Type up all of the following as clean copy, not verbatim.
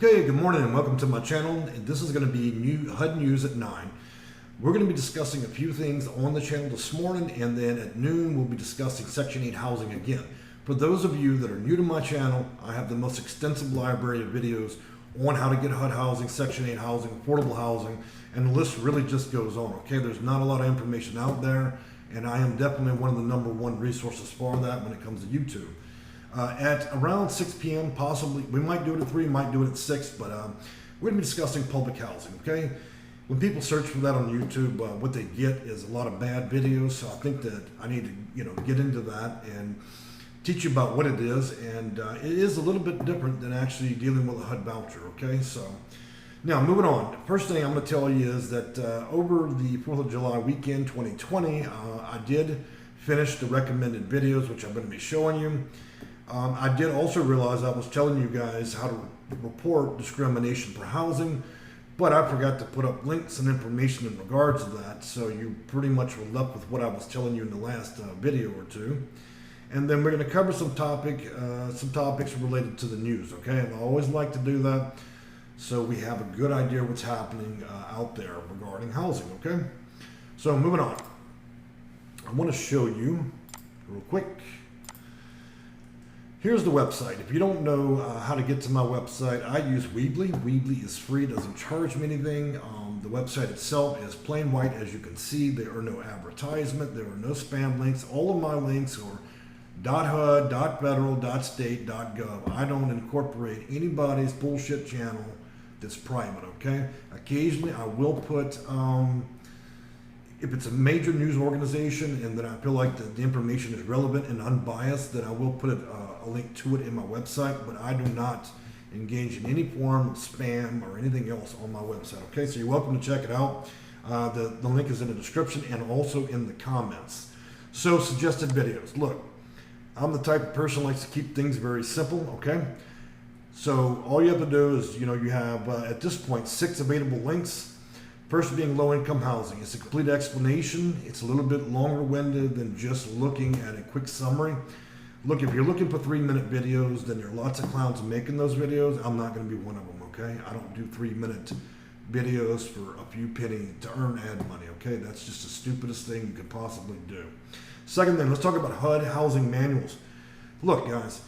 Okay, good morning and welcome to my channel. And this is going to be HUD News at 9. We're going to be discussing a few things on the channel this morning, and then at noon we'll be discussing Section 8 housing again. For those of you that are new to my channel, I have the most extensive library of videos on how to get HUD housing, Section 8 housing, affordable housing, and the list really just goes on. Okay, there's not a lot of information out there, and I am definitely one of the #1 resources for that when it comes to YouTube. At around 6 p.m. possibly, we might do it at 3, might do it at 6, but we're going to be discussing public housing, okay? When people search for that on YouTube, what they get is a lot of bad videos, so I think that I need to get into that and teach you about what it is, and it is a little bit different than actually dealing with a HUD voucher, okay? So now moving on, first thing I'm going to tell you is that over the 4th of July weekend 2020, I did finish the recommended videos, which I'm going to be showing you. I did also realize I was telling you guys how to report discrimination for housing, but I forgot to put up links and information in regards to that, so you pretty much were left with what I was telling you in the last video or two. And then we're going to cover some topics related to the news, okay? And I always like to do that so we have a good idea what's happening out there regarding housing, okay? So moving on, I want to show you real quick. Here's the website. If you don't know how to get to my website, I use Weebly. Weebly is free, doesn't charge me anything. The website itself is plain white, as you can see. There are no advertisement, there are no spam links. All of my links are .hud, .federal, .state, .gov. I don't incorporate anybody's bullshit channel that's private, okay? Occasionally I will put, if it's a major news organization and that I feel like the information is relevant and unbiased, then I will put a link to it in my website, but I do not engage in any form of spam or anything else on my website. Okay, so you're welcome to check it out. The link is in the description and also in the comments. So suggested videos. Look, I'm the type of person who likes to keep things very simple, okay? So all you have to do is, you have at this point 6 available links. First being low-income housing. It's a complete explanation. It's a little bit longer-winded than just looking at a quick summary. Look, if you're looking for 3-minute videos, then there are lots of clowns making those videos. I'm not going to be one of them, okay? I don't do 3-minute videos for a few pennies to earn ad money, okay? That's just the stupidest thing you could possibly do. Second thing, let's talk about HUD Housing Manuals. Look, guys,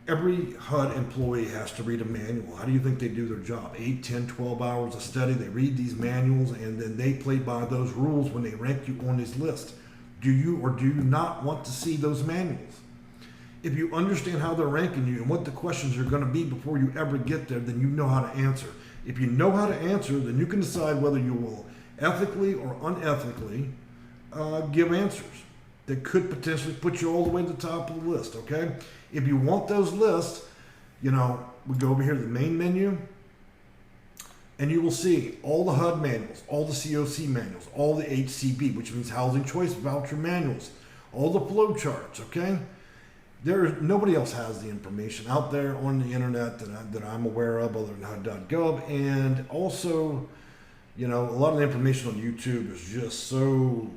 every HUD employee has to read a manual. How do you think they do their job? 8, 10, 12 hours of study. They read these manuals and then they play by those rules when they rank you on this list. Do you or do you not want to see those manuals? If you understand how they're ranking you and what the questions are going to be before you ever get there, then you know how to answer. If you know how to answer, then you can decide whether you will ethically or unethically give answers that could potentially put you all the way to the top of the list, okay? If you want those lists, we go over here to the main menu, and you will see all the HUD manuals, all the COC manuals, all the HCB, which means Housing Choice Voucher manuals, all the flow charts, okay? Nobody else has the information out there on the internet that I'm aware of other than HUD.gov, and also, a lot of the information on YouTube is just so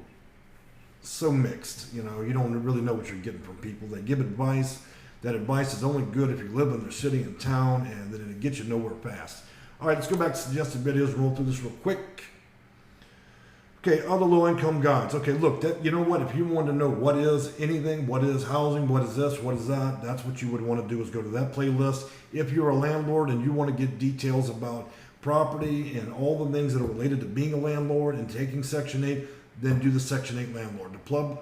mixed. You don't really know what you're getting from people. They give advice. That advice is only good if you live in their city and town, and then it gets you nowhere fast. All right, let's go back to suggested videos and roll through this real quick. Okay, other low-income guides. Okay, look, if you want to know what is anything, what is housing, what is this, what is that, that's what you would want to do is go to that playlist. If you're a landlord and you want to get details about property and all the things that are related to being a landlord and taking Section 8, then do the Section 8 landlord. The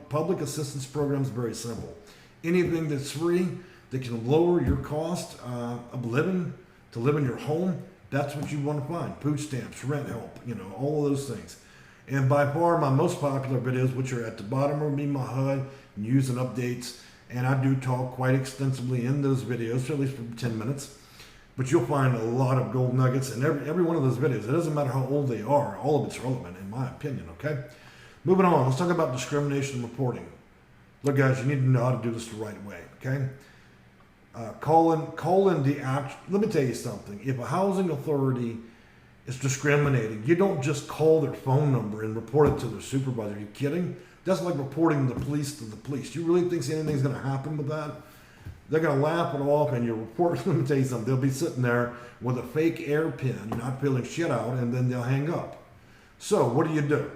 public assistance program is very simple. Anything that's free that can lower your cost of living, to live in your home, that's what you want to find. Food stamps, rent help, all of those things. And by far my most popular videos, which are at the bottom, will be my HUD news and updates. And I do talk quite extensively in those videos, at least for 10 minutes. But you'll find a lot of gold nuggets in every one of those videos. It doesn't matter how old they are. All of it's relevant, in my opinion, okay? Moving on, let's talk about discrimination reporting. Look, guys, you need to know how to do this the right way, okay? Let me tell you something. If a housing authority is discriminating, you don't just call their phone number and report it to their supervisor. Are you kidding? That's like reporting the police to the police. Do you really think anything's going to happen with that? they're going to laugh it off, and your report, let me tell you something, they'll be sitting there with a fake air pen, not filling shit out, and then they'll hang up. So what do?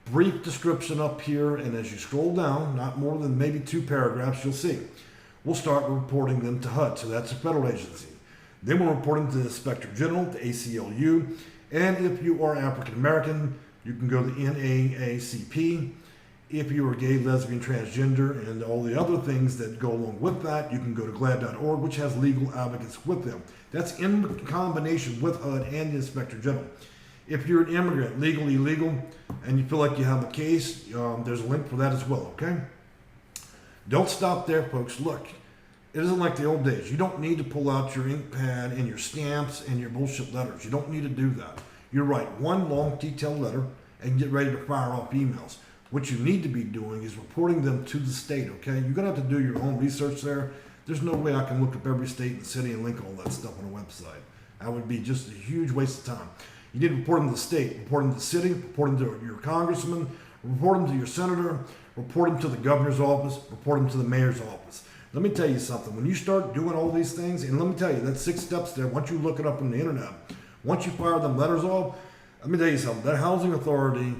Brief description up here, and as you scroll down, not more than maybe 2 paragraphs, you'll see. We'll start reporting them to HUD, so that's a federal agency. Then we'll report them to the Inspector General, the ACLU, and if you are African American, you can go to the NAACP. If you are gay, lesbian, transgender, and all the other things that go along with that, you can go to glad.org, which has legal advocates with them. That's in combination with HUD and the Inspector General. If you're an immigrant, legal, illegal, and you feel like you have a case, there's a link for that as well, okay? Don't stop there, folks. Look, it isn't like the old days. You don't need to pull out your ink pad and your stamps and your bullshit letters. You don't need to do that. You write one long, detailed letter and get ready to fire off emails. What you need to be doing is reporting them to the state, okay? You're going to have to do your own research there. There's no way I can look up every state and city and link all that stuff on a website. That would be just a huge waste of time. You need to report them to the state, report them to the city, report them to your congressman, report them to your senator, report them to the governor's office, report them to the mayor's office. Let me tell you something. When you start doing all these things, and let me tell you, that's 6 steps there. Once you look it up on the internet, once you fire them letters off, let me tell you something. That housing authority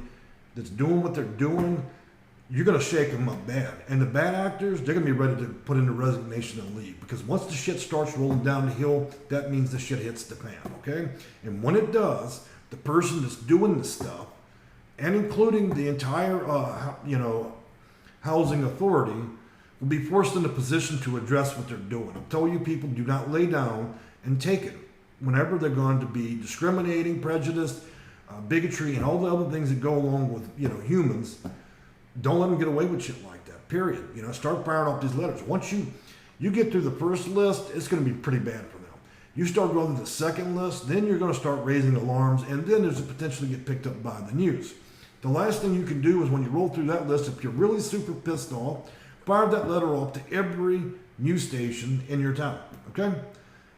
that's doing what they're doing, you're going to shake them up bad. And the bad actors, they're going to be ready to put in a resignation and leave. Because once the shit starts rolling down the hill, that means the shit hits the fan, okay? And when it does, the person that's doing this stuff, and including the entire, housing authority, will be forced in a position to address what they're doing. I tell you people, do not lay down and take it. Whenever they're going to be discriminating, prejudiced, bigotry, and all the other things that go along with, humans, don't let them get away with shit like that, period. Start firing off these letters. Once you get through the first list, it's going to be pretty bad for them. You start going to the second list, then you're going to start raising alarms, and then there's a potential to get picked up by the news. The last thing you can do is when you roll through that list, if you're really super pissed off, fire that letter off to every news station in your town, okay?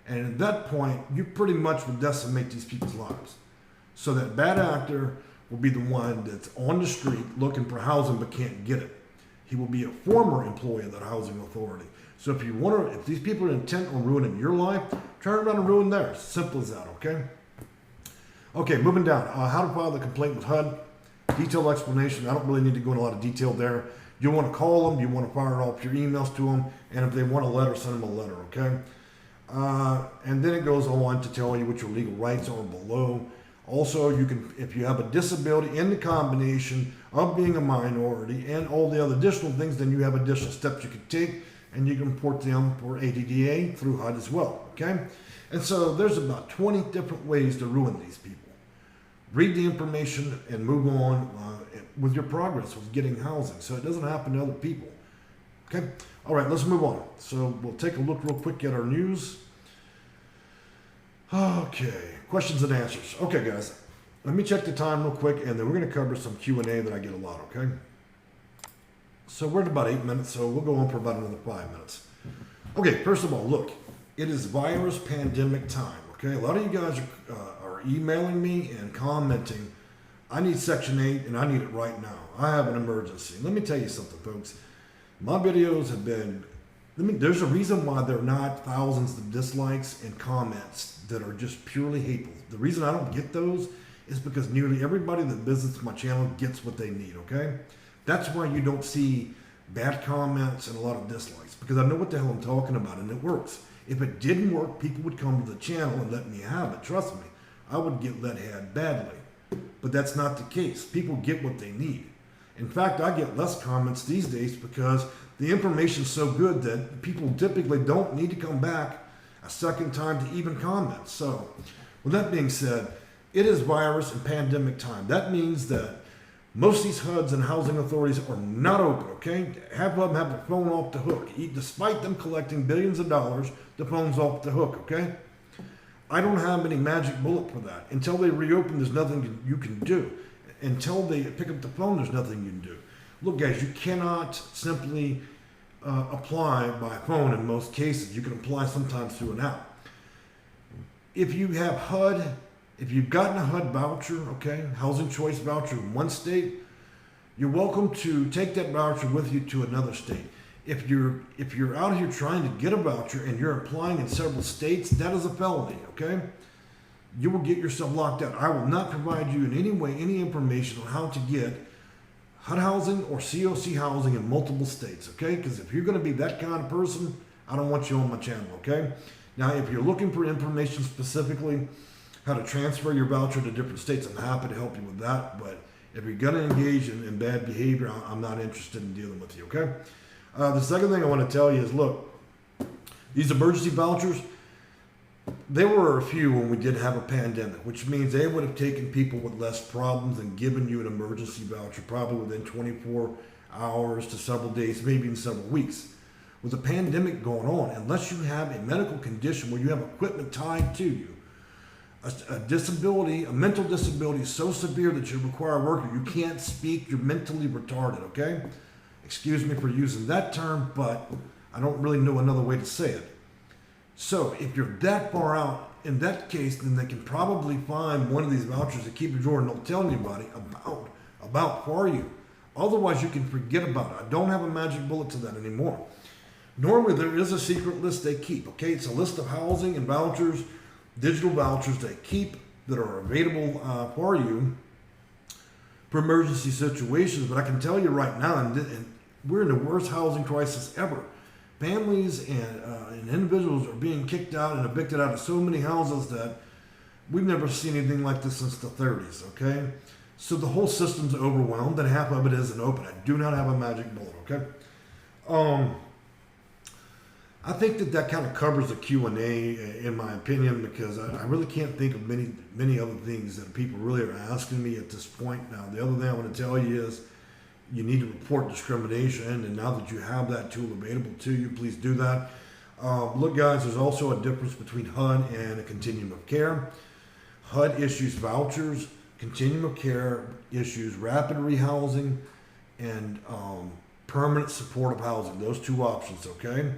And at that point, you pretty much will decimate these people's lives. So that bad actor will be the one that's on the street looking for housing but can't get it. He will be a former employee of that housing authority. So if these people are intent on ruining your life, turn around and ruin theirs. Simple as that, okay? Okay, moving down. How to file the complaint with HUD. Detailed explanation. I don't really need to go into a lot of detail there. You want to call them, you want to fire off your emails to them, and if they want a letter, send them a letter, okay? And then it goes on to tell you what your legal rights are below. Also, you can, if you have a disability in the combination of being a minority and all the other additional things, then you have additional steps you can take, and you can report them for ADDA through HUD as well, okay? And so there's about 20 different ways to ruin these people. Read the information and move on with your progress with getting housing so it doesn't happen to other people, okay? All right, let's move on. So we'll take a look real quick at our news. Okay, questions and answers. Okay, guys, let me check the time real quick, and then we're going to cover some Q&A that I get a lot, okay? So we're at about 8 minutes, so we'll go on for about another 5 minutes. Okay, first of all, look, it is virus pandemic time, okay? A lot of you guys are emailing me and commenting, I need Section 8, and I need it right now. I have an emergency. Let me tell you something, folks. My videos have been... there's a reason why there are not thousands of dislikes and comments that are just purely hateful. The reason I don't get those is because nearly everybody that visits my channel gets what they need, okay? That's why you don't see bad comments and a lot of dislikes, because I know what the hell I'm talking about, and it works. If it didn't work, people would come to the channel and let me have it. Trust me, I would get let had badly. But that's not the case. People get what they need. In fact, I get less comments these days because the information's so good that people typically don't need to come back a second time to even comment. So, with that being said, it is virus and pandemic time. That means that most of these HUDs and housing authorities are not open, okay? Half of them have their phone off the hook. Despite them collecting billions of dollars, the phone's off the hook, okay? I don't have any magic bullet for that. Until they reopen, there's nothing you can do. Until they pick up the phone, there's nothing you can do. Look, guys, you cannot simply apply by phone in most cases. You can apply sometimes through an app. If you have HUD, if you've gotten a HUD voucher, okay, housing choice voucher in one state, you're welcome to take that voucher with you to another state. If you're out here trying to get a voucher and you're applying in several states, that is a felony, okay? You will get yourself locked out. I will not provide you in any way any information on how to get HUD housing or COC housing in multiple states, okay? Because if you're going to be that kind of person, I don't want you on my channel, okay? Now, if you're looking for information specifically, how to transfer your voucher to different states, I'm happy to help you with that. But if you're going to engage in bad behavior, I'm not interested in dealing with you, okay? The second thing I want to tell you is, look, these emergency vouchers, there were a few when we didn't have a pandemic, which means they would have taken people with less problems and given you an emergency voucher probably within 24 hours to several days, maybe in several weeks. With the pandemic going on, unless you have a medical condition where you have equipment tied to you, a disability, a mental disability so severe that you require a worker, you can't speak, you're mentally retarded, okay? Excuse me for using that term, but I don't really know another way to say it. So if you're that far out, in that case, then they can probably find one of these vouchers that keep your drawer and don't tell anybody about for you. Otherwise, you can forget about it. I don't have a magic bullet to that anymore. Normally, there is a secret list they keep, okay? It's a list of housing and vouchers, digital vouchers they keep that are available for you for emergency situations. But I can tell you right now, and we're in the worst housing crisis ever. Families and individuals are being kicked out and evicted out of so many houses that we've never seen anything like this since the 30s, okay? So the whole system's overwhelmed, and half of it isn't open. I do not have a magic bullet, okay? I think that kind of covers the Q&A, in my opinion, because I really can't think of many other things that people really are asking me at this point. Now, the other thing I want to tell you is you need to report discrimination, and now that you have that tool available to you, please do that. Look, guys, there's also a difference between HUD and a continuum of care. HUD issues vouchers, continuum of care issues rapid rehousing, and permanent supportive housing. Those two options, okay?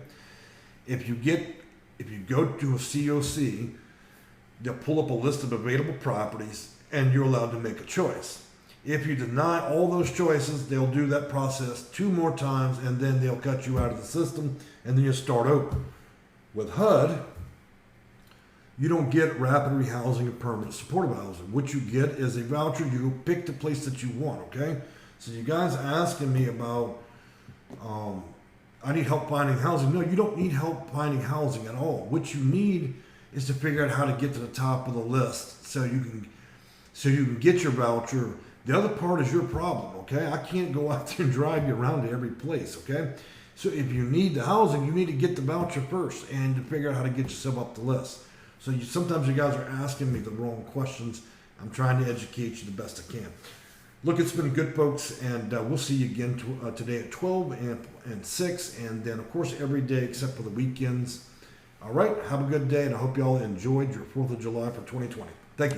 If you go to a COC, they'll pull up a list of available properties, and you're allowed to make a choice. If you deny all those choices, they'll do that process 2 more times, and then they'll cut you out of the system, and then you start over. With HUD, you don't get rapid rehousing and permanent supportive housing. What you get is a voucher. You pick the place that you want, okay? So you guys asking me about, I need help finding housing. No, you don't need help finding housing at all. What you need is to figure out how to get to the top of the list so you can get your voucher. The other part is your problem, okay? I can't go out there and drive you around to every place, okay? So if you need the housing, you need to get the voucher first and to figure out how to get yourself up the list. So sometimes you guys are asking me the wrong questions. I'm trying to educate you the best I can. Look, it's been good, folks, and we'll see you again today at 12 and 6, and then, of course, every day except for the weekends. All right, have a good day, and I hope you all enjoyed your 4th of July for 2020. Thank you.